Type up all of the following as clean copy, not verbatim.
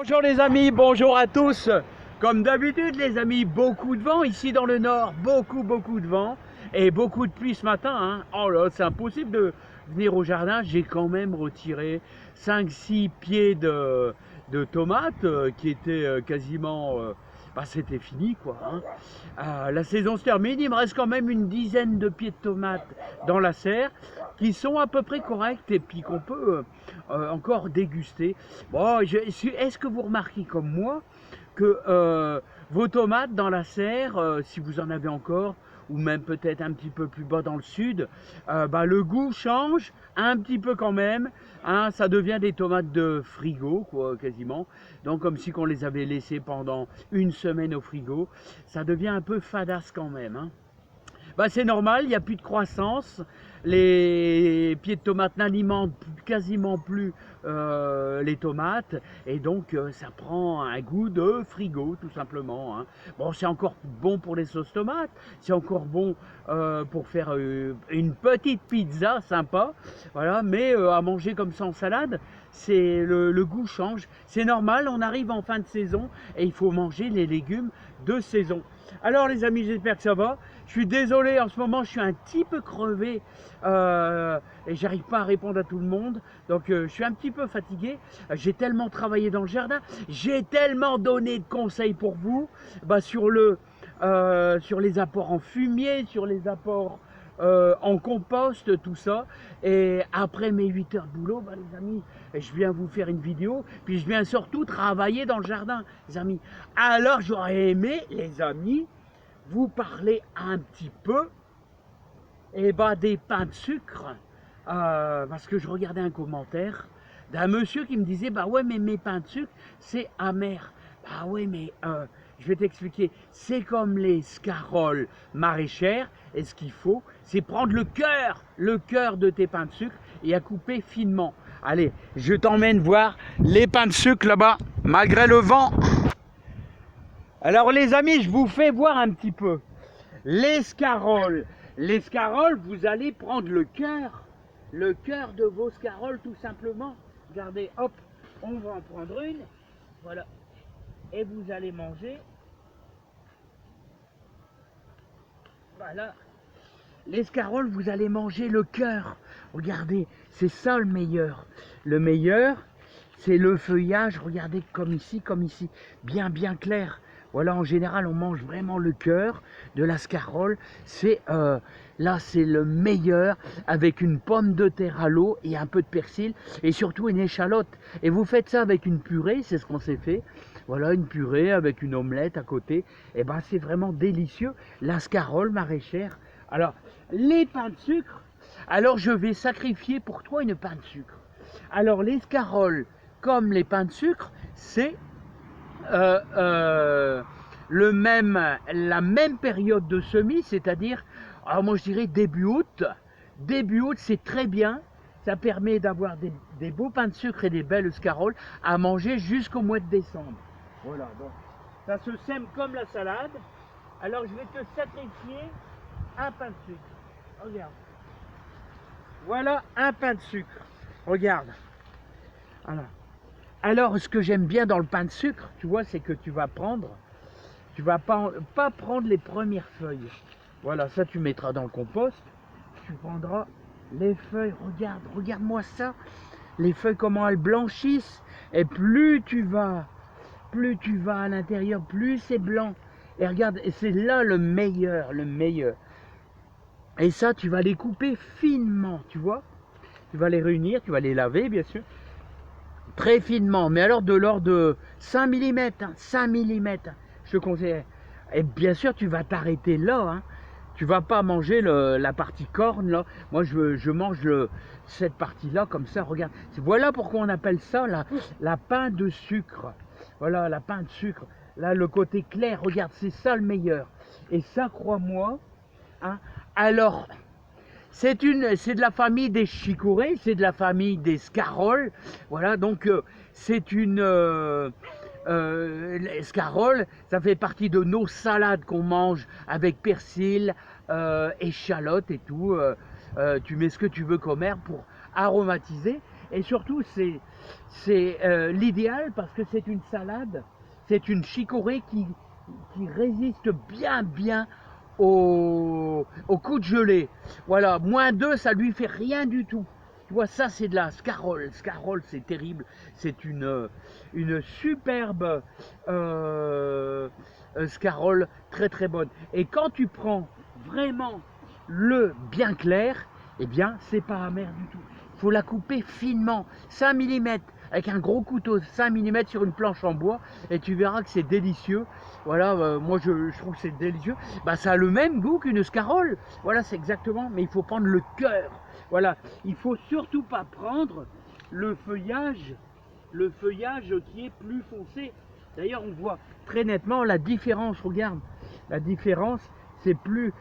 Bonjour les amis, bonjour à tous. Comme d'habitude les amis, beaucoup de vent ici dans le nord, beaucoup de vent et beaucoup de pluie ce matin, hein. Oh là, c'est impossible de venir au jardin. J'ai quand même retiré 5-6 pieds de tomates qui étaient quasiment... c'était fini quoi, hein. La saison se termine, il me reste quand même une dizaine de pieds de tomates dans la serre qui sont à peu près corrects et puis qu'on peut encore déguster. Bon, est-ce que vous remarquez comme moi que vos tomates dans la serre, si vous en avez encore, ou même peut-être un petit peu plus bas dans le sud, le goût change un petit peu quand même, hein, ça devient des tomates de frigo, quoi, quasiment. Donc comme si on les avait laissées pendant une semaine au frigo, ça devient un peu fadasse quand même, hein. C'est normal, il n'y a plus de croissance, les pieds de tomates n'alimentent quasiment plus les tomates et donc ça prend un goût de frigo tout simplement, hein. Bon, c'est encore bon pour les sauces tomates, c'est encore bon pour faire une petite pizza sympa, voilà, mais à manger comme ça en salade, c'est le goût change, c'est normal, on arrive en fin de saison et il faut manger les légumes de saison. Alors les amis, j'espère que ça va. Je suis désolé, en ce moment je suis un petit peu crevé et j'arrive pas à répondre à tout le monde. Donc je suis un petit peu fatigué. J'ai tellement travaillé dans le jardin, j'ai tellement donné de conseils pour vous sur les apports en fumier, sur les apports en compost, tout ça. Et après mes 8 heures de boulot, les amis, je viens vous faire une vidéo, puis je viens surtout travailler dans le jardin, les amis. Alors j'aurais aimé, les amis, vous parler un petit peu des pains de sucre, parce que je regardais un commentaire d'un monsieur qui me disait ouais, mais mes pains de sucre c'est amer. Ouais, mais je vais t'expliquer, c'est comme les scaroles maraîchères, et ce qu'il faut c'est prendre le cœur de tes pains de sucre et à couper finement. Allez, je t'emmène voir les pains de sucre là-bas malgré le vent. Alors les amis, je vous fais voir un petit peu l'escarole. L'escarole, vous allez prendre le cœur de vos scaroles tout simplement. Regardez, hop, on va en prendre une, voilà, et vous allez manger. Voilà, l'escarole, vous allez manger le cœur. Regardez, c'est ça le meilleur. Le meilleur, c'est le feuillage, regardez comme ici, bien clair. Voilà, en général, on mange vraiment le cœur de la scarole. Là, c'est le meilleur, avec une pomme de terre à l'eau et un peu de persil, et surtout une échalote. Et vous faites ça avec une purée, c'est ce qu'on s'est fait. Voilà, une purée avec une omelette à côté. Et c'est vraiment délicieux, la scarole maraîchère. Alors, les pains de sucre, alors je vais sacrifier pour toi une pain de sucre. Alors, les scaroles, comme les pains de sucre, c'est la même période de semis, c'est-à-dire, moi je dirais début août. Début août, c'est très bien, ça permet d'avoir des beaux pains de sucre et des belles scaroles à manger jusqu'au mois de décembre. Voilà, donc ça se sème comme la salade. Alors je vais te sacrifier un pain de sucre. Regarde. Voilà un pain de sucre. Regarde. Voilà. Alors, ce que j'aime bien dans le pain de sucre, tu vois, c'est que tu vas pas prendre les premières feuilles. Voilà, ça tu mettras dans le compost. Tu prendras les feuilles, regarde-moi ça. Les feuilles, comment elles blanchissent. Et plus tu vas à l'intérieur, plus c'est blanc. Et regarde, c'est là le meilleur. Et ça, tu vas les couper finement, tu vois. Tu vas les réunir, tu vas les laver, bien sûr. Très finement, mais alors de l'ordre de 5 mm, 5 mm, je te conseille. Et bien sûr, tu vas t'arrêter là, hein. Tu vas pas manger la partie corne, là. Moi, je mange cette partie-là, comme ça, regarde. Voilà pourquoi on appelle ça la pain de sucre. Voilà, la pain de sucre. Là, le côté clair, regarde, c'est ça le meilleur. Et ça, crois-moi, hein. Alors... c'est de la famille des chicorées, c'est de la famille des scaroles. Voilà, donc c'est une scarole, ça fait partie de nos salades qu'on mange avec persil, échalote et tout. Tu mets ce que tu veux comme herbe pour aromatiser. Et surtout, c'est l'idéal parce que c'est une salade, c'est une chicorée qui résiste bien au coup de gelée. Voilà, -2, ça lui fait rien du tout. Tu vois, ça c'est de la scarole. Scarole, c'est terrible. C'est une superbe scarole, très bonne. Et quand tu prends vraiment le bien clair, eh bien, c'est pas amer du tout. Il faut la couper finement, 5 mm, avec un gros couteau, 5 mm sur une planche en bois, et tu verras que c'est délicieux. Voilà, moi je trouve que c'est délicieux. Bah, ça a le même goût qu'une scarole. Voilà, c'est exactement, mais il faut prendre le cœur. Voilà, il faut surtout pas prendre le feuillage qui est plus foncé. D'ailleurs, on voit très nettement la différence. Regarde, la différence, c'est plus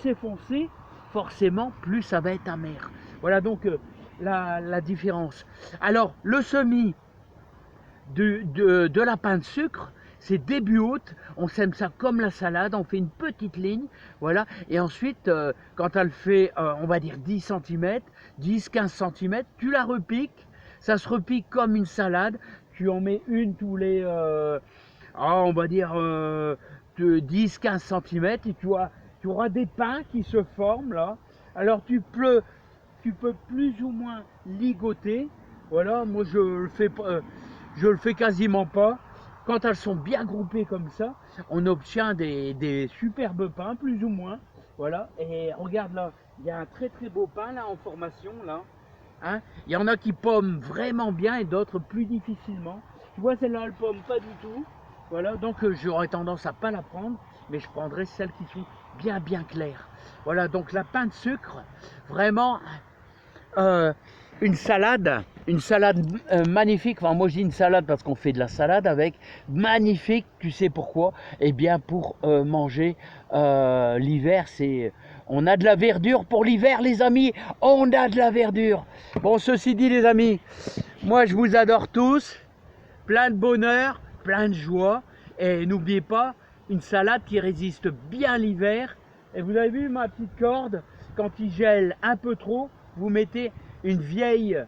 c'est foncé, forcément, plus ça va être amer. Voilà donc la différence. Alors, le semis de la pain de sucre, c'est début août, on sème ça comme la salade, on fait une petite ligne, voilà, et ensuite, quand elle fait, on va dire 10 cm, 10-15 cm, tu la repiques, ça se repique comme une salade, tu en mets une tous les, on va dire, 10-15 cm, et tu auras des pains qui se forment là. Alors tu peux plus ou moins ligoter, voilà, moi je le fais quasiment pas. Quand elles sont bien groupées comme ça, on obtient des superbes pains, plus ou moins. Voilà, et regarde là, il y a un très beau pain là en formation là. Hein, il y en a qui pomment vraiment bien et d'autres plus difficilement. Tu vois, celle-là, elle pomme pas du tout. Voilà, donc j'aurais tendance à pas la prendre, mais je prendrai celles qui sont bien claires. Voilà, donc la pain de sucre, vraiment une salade magnifique. Enfin, moi je dis une salade parce qu'on fait de la salade avec, magnifique. Tu sais pourquoi? Eh bien pour manger l'hiver. On a de la verdure pour l'hiver, les amis, on a de la verdure. Bon, ceci dit, les amis, moi je vous adore tous, plein de bonheur, plein de joie, et n'oubliez pas, une salade qui résiste bien l'hiver. Et vous avez vu ma petite corde, quand il gèle un peu trop, vous mettez une vieille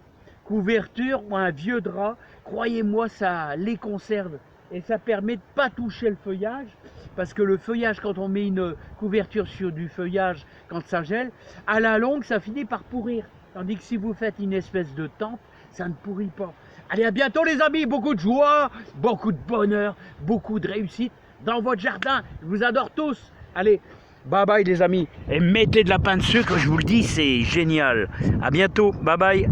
couverture ou un vieux drap, croyez-moi, ça les conserve et ça permet de ne pas toucher le feuillage, parce que le feuillage, quand on met une couverture sur du feuillage, quand ça gèle, à la longue ça finit par pourrir, tandis que si vous faites une espèce de tente, ça ne pourrit pas. Allez, à bientôt les amis, beaucoup de joie, beaucoup de bonheur, beaucoup de réussite dans votre jardin. Je vous adore tous. Allez, bye bye les amis, et mettez de la pain de sucre, je vous le dis, c'est génial. À bientôt, bye bye.